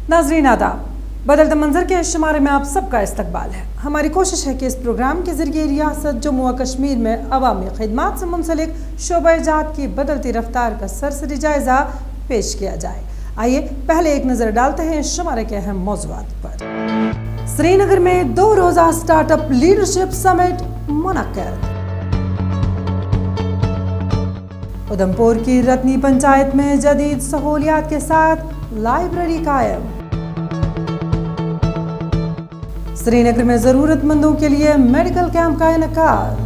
ناظرین آداب، بدلتے منظر کے شمارے میں آپ سب کا استقبال ہے۔ ہماری کوشش ہے کہ اس پروگرام کے ذریعے ریاست جموں و کشمیر میں عوامی خدمات سے منسلک شعبہ جات کی بدلتی رفتار کا سرسری جائزہ پیش کیا جائے۔ آئیے پہلے ایک نظر ڈالتے ہیں شمارے کے اہم موضوعات پر۔ سری نگر میں 2 روزہ سٹارٹ اپ لیڈرشپ سمٹ منعقد۔ ادھمپور کی رتنی پنچایت میں جدید سہولیات کے ساتھ لائبریری قائم۔ سری نگر میں ضرورت مندوں کے لیے میڈیکل کیمپ کا انعقاد۔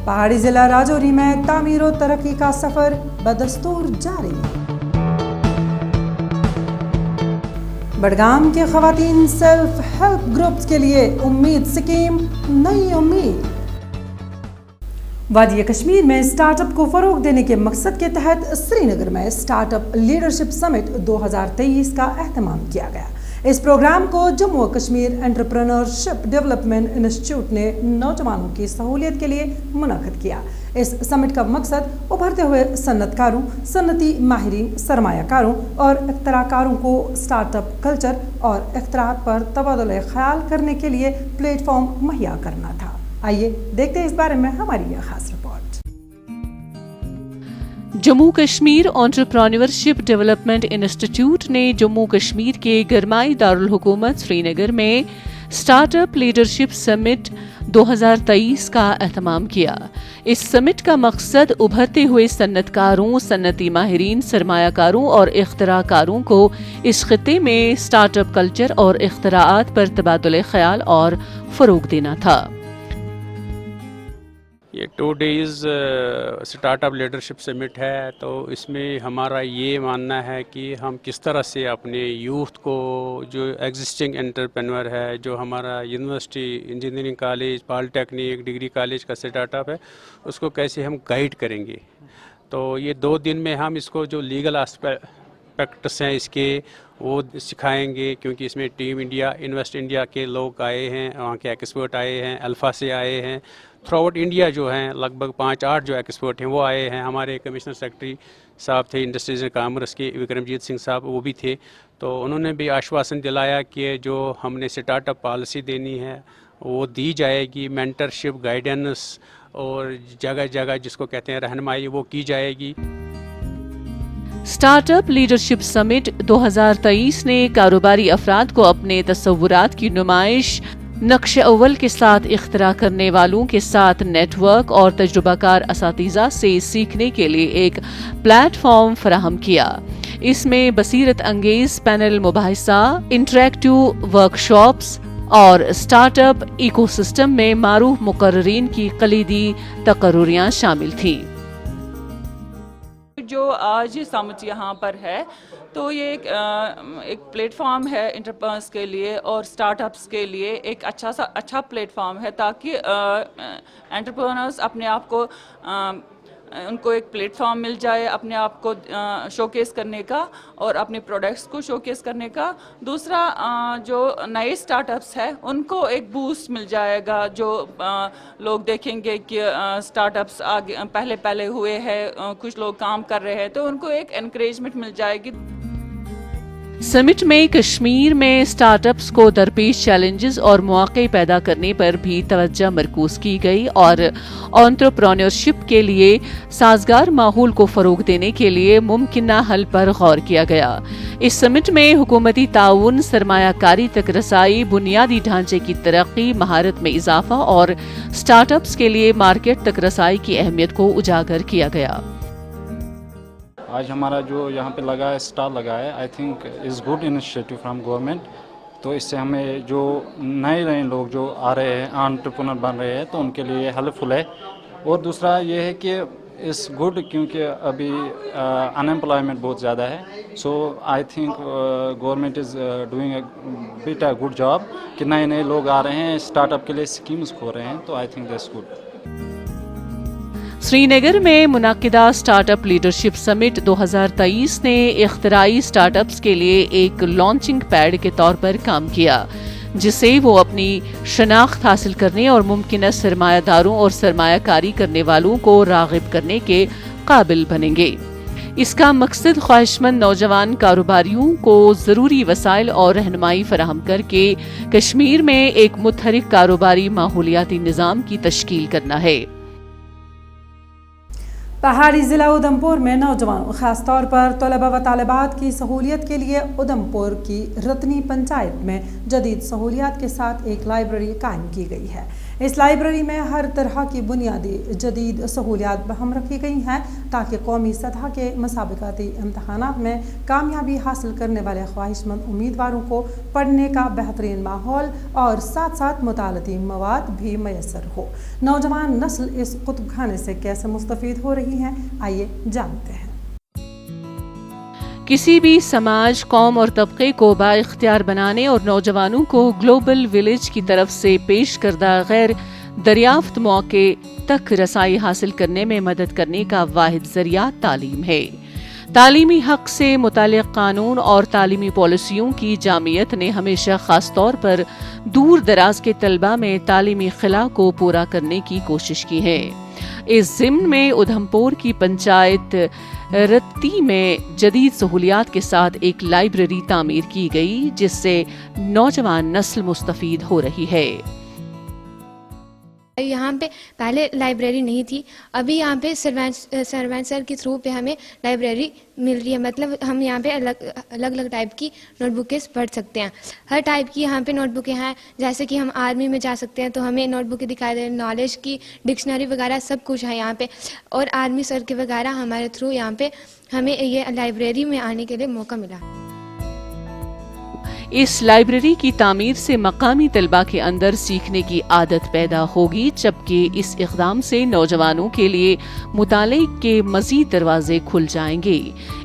پہاڑی ضلع راجوری میں تعمیر و ترقی کا سفر بدستور جاری۔ بڈگام کے خواتین سیلف ہیلپ گروپس کے لیے امید اسکیم نئی امید۔ وادی کشمیر میں سٹارٹ اپ کو فروغ دینے کے مقصد کے تحت سری نگر میں سٹارٹ اپ لیڈرشپ سمٹ 2023 کا اہتمام کیا گیا۔ اس پروگرام کو جموں و کشمیر انٹرپرینورشپ ڈیولپمنٹ انسٹیٹیوٹ نے نوجوانوں کی سہولیت کے لیے منعقد کیا۔ اس سمٹ کا مقصد ابھرتے ہوئے صنعت کاروں، صنعتی ماہرین، سرمایہ کاروں اور اختراع کاروں کو سٹارٹ اپ کلچر اور اختراعات پر تبادلہ خیال کرنے کے لیے پلیٹ فارم مہیا کرنا تھا۔ آئیے دیکھتے ہیں اس بارے میں ہماری یہ خاص report. Jammu Kashmir entrepreneurship development institute نے جموں کشمیر کے گرمائی دارالحکومت سری نگر میں سٹارٹ اپ لیڈرشپ سمٹ 2023 کا اہتمام کیا۔ اس سمٹ کا مقصد ابھرتے ہوئے صنعت کاروں، صنعتی ماہرین، سرمایہ کاروں اور اختراع کاروں کو اس خطے میں سٹارٹ اپ کلچر اور اختراعات پر تبادلہ خیال اور فروغ دینا تھا۔ یہ 2 days سٹارٹ اپ لیڈرشپ سمٹ ہے، تو اس میں ہمارا یہ ماننا ہے کہ ہم کس طرح سے اپنے یوتھ کو، جو ایگزسٹنگ انٹرپرینور ہے، جو ہمارا یونیورسٹی، انجینئرنگ کالج، پالی ٹیکنک، ڈگری کالج کا سٹارٹ اپ ہے، اس کو کیسے ہم گائیڈ کریں گے۔ تو یہ 2 دن میں ہم اس کو جو لیگل اسپیکٹس ہیں اس کے وہ سکھائیں گے، کیونکہ اس میں ٹیم انڈیا، انویسٹ انڈیا کے لوگ آئے ہیں، وہاں کے ایکسپرٹ آئے ہیں، الفا سے آئے ہیں، تھرو آؤٹ انڈیا جو ہیں لگ بھگ 5-8 جو ایکسپرٹ ہیں وہ آئے ہیں۔ ہمارے کمشنر سیکرٹری صاحب تھے انڈسٹریز اینڈ کامرس کے، وکرمجیت سنگھ صاحب، وہ بھی تھے۔ تو انہوں نے بھی آشواسن دلایا کہ جو ہم نے سٹارٹ اپ پالیسی دینی ہے وہ دی جائے گی، مینٹرشپ، گائیڈنس اور جگہ جگہ جس کو کہتے ہیں رہنمائی، وہ کی جائے گی۔ سٹارٹ اپ لیڈرشپ سمٹ 2023 نے کاروباری افراد کو اپنے تصورات کی نمائش، نقش اول کے ساتھ اختراع کرنے والوں کے ساتھ نیٹ ورک اور تجربہ کار اساتذہ سے سیکھنے کے لیے ایک پلیٹ فارم فراہم کیا۔ اس میں بصیرت انگیز پینل مباحثہ، انٹریکٹیو ورکشاپس اور سٹارٹ اپ ایکو سسٹم میں معروف مقررین کی کلیدی تقرریاں شامل تھیں۔ جو آج سمٹ یہاں پر ہے تو یہ ایک پلیٹ فارم ہے انٹرپرینرز کے لیے اور سٹارٹ اپس کے لیے، ایک اچھا پلیٹ فارم ہے تاکہ انٹرپرینرز اپنے آپ کو، ان کو ایک پلیٹ فارم مل جائے اپنے آپ کو شوکیس کرنے کا اور اپنے پروڈکٹس کو شوکیس کرنے کا۔ دوسرا، جو نئے سٹارٹ اپس ہیں ان کو ایک بوسٹ مل جائے گا، جو لوگ دیکھیں گے کہ سٹارٹ اپس آگے پہلے ہوئے ہیں، کچھ لوگ کام کر رہے ہیں، تو ان کو ایک انکریجمنٹ مل جائے گی۔ سمٹ میں کشمیر میں سٹارٹ اپس کو درپیش چیلنجز اور مواقع پیدا کرنے پر بھی توجہ مرکوز کی گئی اور انٹرپرینورشپ کے لیے سازگار ماحول کو فروغ دینے کے لیے ممکنہ حل پر غور کیا گیا۔ اس سمٹ میں حکومتی تعاون، سرمایہ کاری تک رسائی، بنیادی ڈھانچے کی ترقی، مہارت میں اضافہ اور سٹارٹ اپس کے لیے مارکیٹ تک رسائی کی اہمیت کو اجاگر کیا گیا۔ آج ہمارا جو یہاں پہ لگا ہے، اسٹال لگا ہے، I think is good initiative from government. تو اس سے ہمیں جو نئے لوگ جو آ رہے ہیں، انٹرپرینر بن رہے ہیں، تو ان کے لیے ہیلپ فل ہے۔ اور دوسرا یہ ہے کہ اس گڈ، کیونکہ ابھی انمپلائمنٹ بہت زیادہ ہے، so I think government is doing a but a good job کہ نئے لوگ آ رہے ہیں، اسٹارٹ اپ کے لیے اسکیمز کھول رہے ہیں، تو آئی تھنک دیٹس گڈ۔ سری نگر میں منعقدہ سٹارٹ اپ لیڈرشپ سمٹ 2023 نے اختراعی سٹارٹ اپس کے لیے ایک لانچنگ پیڈ کے طور پر کام کیا، جس سے وہ اپنی شناخت حاصل کرنے اور ممکنہ سرمایہ داروں اور سرمایہ کاری کرنے والوں کو راغب کرنے کے قابل بنیں گے۔ اس کا مقصد خواہشمند نوجوان کاروباریوں کو ضروری وسائل اور رہنمائی فراہم کر کے کشمیر میں ایک متحرک کاروباری ماحولیاتی نظام کی تشکیل کرنا ہے۔ پہاڑی ضلع ادھمپور میں نوجوانوں خاص طور پر طلباء و طالبات کی سہولیت کے لیے ادھمپور کی رتنی پنچایت میں جدید سہولیات کے ساتھ ایک لائبریری قائم کی گئی ہے۔ اس لائبریری میں ہر طرح کی بنیادی جدید سہولیات بہم رکھی گئی ہیں تاکہ قومی سطح کے مسابقاتی امتحانات میں کامیابی حاصل کرنے والے خواہش مند امیدواروں کو پڑھنے کا بہترین ماحول اور ساتھ ساتھ مطالعاتی مواد بھی میسر ہو۔ نوجوان نسل اس کتب خانے سے کیسے مستفید ہو رہی ہے، آئیے جانتے ہیں۔ کسی بھی سماج، قوم اور طبقے کو بااختیار بنانے اور نوجوانوں کو گلوبل ولیج کی طرف سے پیش کردہ غیر دریافت مواقع تک رسائی حاصل کرنے میں مدد کرنے کا واحد ذریعہ تعلیم ہے۔ تعلیمی حق سے متعلق قانون اور تعلیمی پالیسیوں کی جامعیت نے ہمیشہ خاص طور پر دور دراز کے طلباء میں تعلیمی خلا کو پورا کرنے کی کوشش کی ہے۔ اس ضمن میں ادھمپور کی پنچایت رتی میں جدید سہولیات کے ساتھ ایک لائبریری تعمیر کی گئی جس سے نوجوان نسل مستفید ہو رہی ہے۔ یہاں پہ پہلے لائبریری نہیں تھی، ابھی یہاں پہ سروین سر کے تھرو پہ ہمیں لائبریری مل رہی ہے، مطلب ہم یہاں پہ الگ الگ ٹائپ کی نوٹ بکس پڑھ سکتے ہیں۔ ہر ٹائپ کی یہاں پہ نوٹ بکیں ہیں، جیسے کہ ہم آرمی میں جا سکتے ہیں تو ہمیں نوٹ بکیں دکھائی دیں، نالج کی ڈکشنری وغیرہ سب کچھ ہے یہاں پہ، اور آرمی سر کے وغیرہ ہمارے تھرو یہاں پہ ہمیں یہ لائبریری میں آنے کے لیے موقع ملا۔ اس لائبریری کی تعمیر سے مقامی طلباء کے اندر سیکھنے کی عادت پیدا ہوگی، جبکہ اس اقدام سے نوجوانوں کے لیے مطالعے کے مزید دروازے کھل جائیں گے۔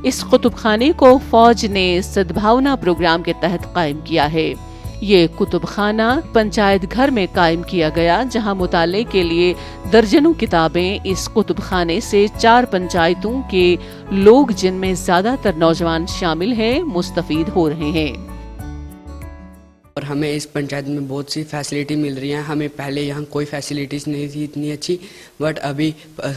اس کتب خانے کو فوج نے سدبھاونا پروگرام کے تحت قائم کیا ہے۔ یہ کتب خانہ پنچایت گھر میں قائم کیا گیا، جہاں مطالعے کے لیے درجنوں کتابیں اس کتب خانے سے 4 پنچایتوں کے لوگ، جن میں زیادہ تر نوجوان شامل ہیں، مستفید ہو رہے ہیں۔ اور ہمیں اس پنچایت میں بہت سی فیسلٹی مل رہی ہیں۔ ہمیں پہلے یہاں کوئی فیسلٹیز نہیں تھی اتنی اچھی، بٹ ابھی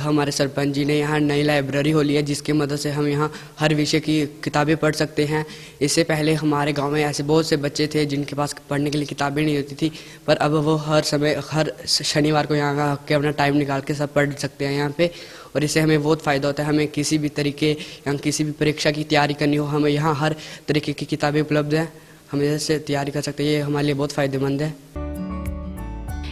ہمارے سرپنچ جی نے یہاں نئی لائبریری کھولی ہے جس کی مدد سے ہم یہاں ہر وشے کی کتابیں پڑھ سکتے ہیں۔ اس سے پہلے ہمارے گاؤں میں ایسے بہت سے بچے تھے جن کے پاس پڑھنے کے لیے کتابیں نہیں ہوتی تھی، پر اب وہ ہر شنیوار کو یہاں آ کے اپنا ٹائم نکال کے سب پڑھ سکتے ہیں یہاں پہ، اور اس سے ہمیں بہت فائدہ ہوتا ہے۔ ہمیں کسی بھی طریقے یا کسی بھی پریکشا کی تیاری کرنی ہو، ہمیں یہاں ہر طریقے کی کتابیں اپلبدھ ہیں، ہم اس سے تیاری کر سکتے ہیں۔ یہ ہمارے لیے بہت فائدہ مند ہے۔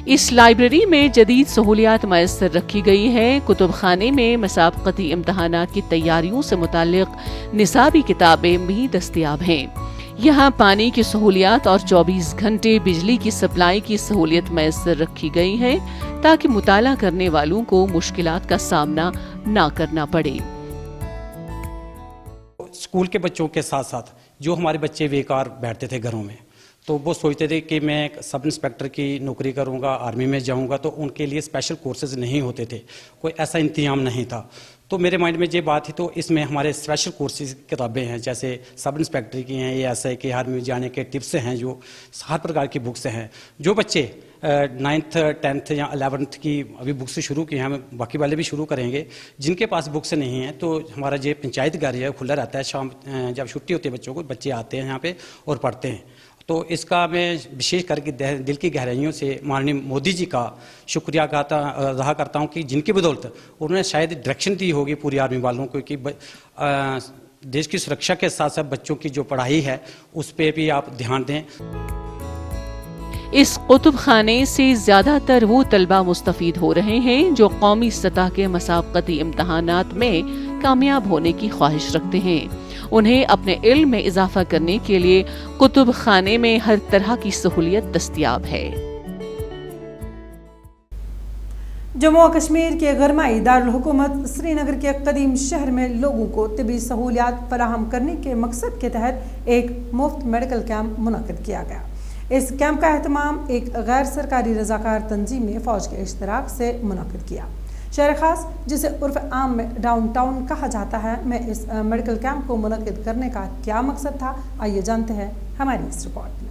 اس لائبریری میں جدید سہولیات میسر رکھی گئی ہے۔ کتب خانے میں مسابقتی امتحانات کی تیاریوں سے متعلق نصابی کتابیں بھی دستیاب ہیں۔ یہاں پانی کی سہولیات اور 24 گھنٹے بجلی کی سپلائی کی سہولیت میسر رکھی گئی ہے تاکہ مطالعہ کرنے والوں کو مشکلات کا سامنا نہ کرنا پڑے۔ اسکول کے بچوں کے ساتھ ساتھ جو ہمارے بچے بیکار بیٹھتے تھے گھروں میں، تو وہ سوچتے تھے کہ میں سب انسپیکٹر کی نوکری کروں گا، آرمی میں جاؤں گا، تو ان کے لیے اسپیشل کورسز نہیں ہوتے تھے، کوئی ایسا انتظام نہیں تھا۔ تو میرے مائنڈ میں یہ بات تھی، تو اس میں ہمارے اسپیشل کورسز کتابیں ہیں، جیسے سب انسپیکٹر کی ہیں، یہ ایسا ہے کہ آرمی میں جانے کے ٹپس ہیں، جو ہر پرکار کی بکس ہیں۔ جو بچے 9th 10th یا 11th کی ابھی بکس شروع کی ہیں، ہم باقی والے بھی شروع کریں گے، جن کے پاس بکس نہیں ہیں تو ہمارا یہ پنچایت گھر ہے کھلا رہتا ہے، شام جب چھٹی ہوتی ہے بچوں کو، بچے آتے ہیں یہاں پہ اور پڑھتے ہیں۔ تو اس کا میں وشیش کر کے دل کی گہرائیوں سے ماننی مودی جی کا شکریہ ادا کرتا ہوں کہ جن کی بدولت انہوں نے شاید ڈائریکشن دی ہوگی پوری آرمی والوں کو کہ دیش کی سرکشا کے ساتھ ساتھ بچوں کی جو پڑھائی ہے اس پہ بھی آپ دھیان دیں۔ اس کتب خانے سے زیادہ تر وہ طلباء مستفید ہو رہے ہیں جو قومی سطح کے مسابقتی امتحانات میں کامیاب ہونے کی خواہش رکھتے ہیں۔ انہیں اپنے علم میں اضافہ کرنے کے لیے کتب خانے میں ہر طرح کی سہولیت دستیاب ہے۔ جموں و کشمیر کے گرمائی دارالحکومت سری نگر کے قدیم شہر میں لوگوں کو طبی سہولیات فراہم کرنے کے مقصد کے تحت ایک مفت میڈیکل کیمپ منعقد کیا گیا۔ اس کیمپ کا اہتمام ایک غیر سرکاری رضاکار تنظیم نے فوج کے اشتراک سے منعقد کیا۔ شہر خاص، جسے عرف عام میں ڈاؤن ٹاؤن کہا جاتا ہے، میں اس میڈیکل کیمپ کو منعقد کرنے کا کیا مقصد تھا، آئیے جانتے ہیں ہماری اس رپورٹ میں۔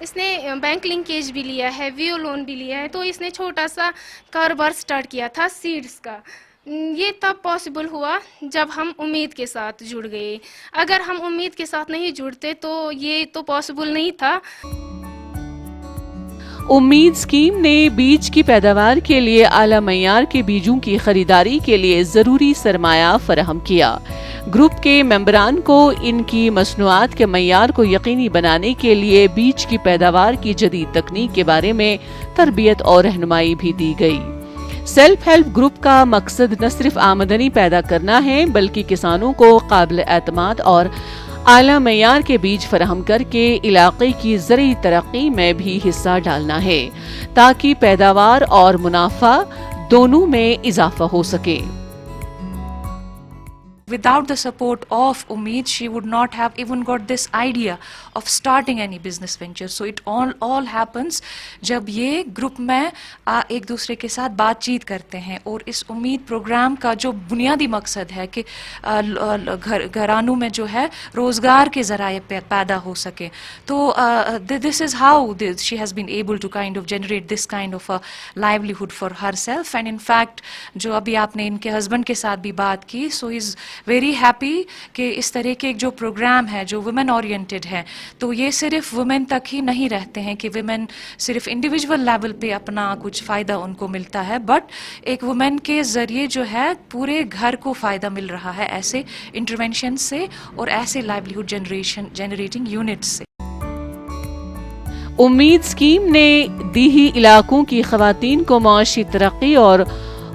اس نے بینک لنکیج بھی لیا ہے, ویو لون بھی لیا ہے. تو اس نے چھوٹا سا کاروبار سٹارٹ کیا تھا سیڈز کا. یہ تب پاسبل ہوا جب ہم امید کے ساتھ جڑ گئے. اگر ہم امید کے ساتھ نہیں جڑتے تو یہ تو پاسبل نہیں تھا. امید اسکیم نے بیج کی پیداوار کے لیے اعلیٰ معیار کے بیجوں کی خریداری کے لیے ضروری سرمایہ فراہم کیا. گروپ کے ممبران کو ان کی مصنوعات کے معیار کو یقینی بنانے کے لیے بیج کی پیداوار کی جدید تکنیک کے بارے میں تربیت اور رہنمائی بھی دی گئی. سیلف ہیلپ گروپ کا مقصد نہ صرف آمدنی پیدا کرنا ہے بلکہ کسانوں کو قابل اعتماد اور اعلیٰ معیار کے بیج فراہم کر کے علاقے کی زرعی ترقی میں بھی حصہ ڈالنا ہے تاکہ پیداوار اور منافع دونوں میں اضافہ ہو سکے. Without the support of Umeed, she would not have even got this idea of starting any business venture. So it all happens جب یہ گروپ میں ایک دوسرے کے ساتھ بات چیت کرتے ہیں. اور اس امید پروگرام کا جو بنیادی مقصد ہے کہ گھرانوں میں جو ہے روزگار کے ذرائع پیدا ہو سکے. تو this is how she has been able to kind of generate this kind of a livelihood for herself. And in fact جو ابھی آپ نے ان کے ہسبینڈ کے ساتھ بھی بات کی, so is ویری ہیپی کہ اس طرح کے جو پروگرام ہے جو ویمن اورینٹڈ ہے تو یہ صرف ویمن تک ہی نہیں رہتے ہیں کہ ویمن صرف انڈیویجول لیول پہ اپنا کچھ فائدہ ان کو ملتا ہے, بٹ ایک ویمن کے ذریعے جو ہے پورے گھر کو فائدہ مل رہا ہے ایسے انٹرونشن سے اور ایسے لائیولیہوڈ جنریٹنگ یونٹس سے. امید اسکیم نے دیہی علاقوں کی خواتین کو معاشی ترقی اور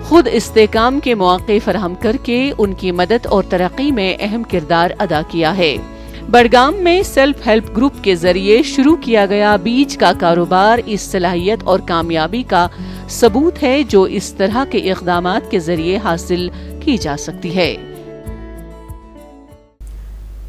خود استحکام کے مواقع فراہم کر کے ان کی مدد اور ترقی میں اہم کردار ادا کیا ہے. بڑگام میں سیلف ہیلپ گروپ کے ذریعے شروع کیا گیا بیج کا کاروبار اس صلاحیت اور کامیابی کا ثبوت ہے جو اس طرح کے اقدامات کے ذریعے حاصل کی جا سکتی ہے.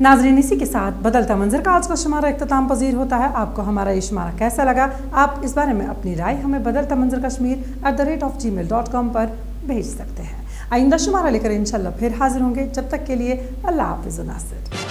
ناظرین اسی کے ساتھ بدلتا منظر کا آج کا شمارہ اختتام پذیر ہوتا ہے. آپ کو ہمارا یہ شمارہ کیسا لگا؟ آپ اس بارے میں اپنی رائے ہمیں بدلتا منظر kashmir@gmail.com پر بھیج سکتے ہیں. آئندہ شمارہ لے کر انشاءاللہ پھر حاضر ہوں گے. جب تک کے لیے اللہ حافظ و ناصر.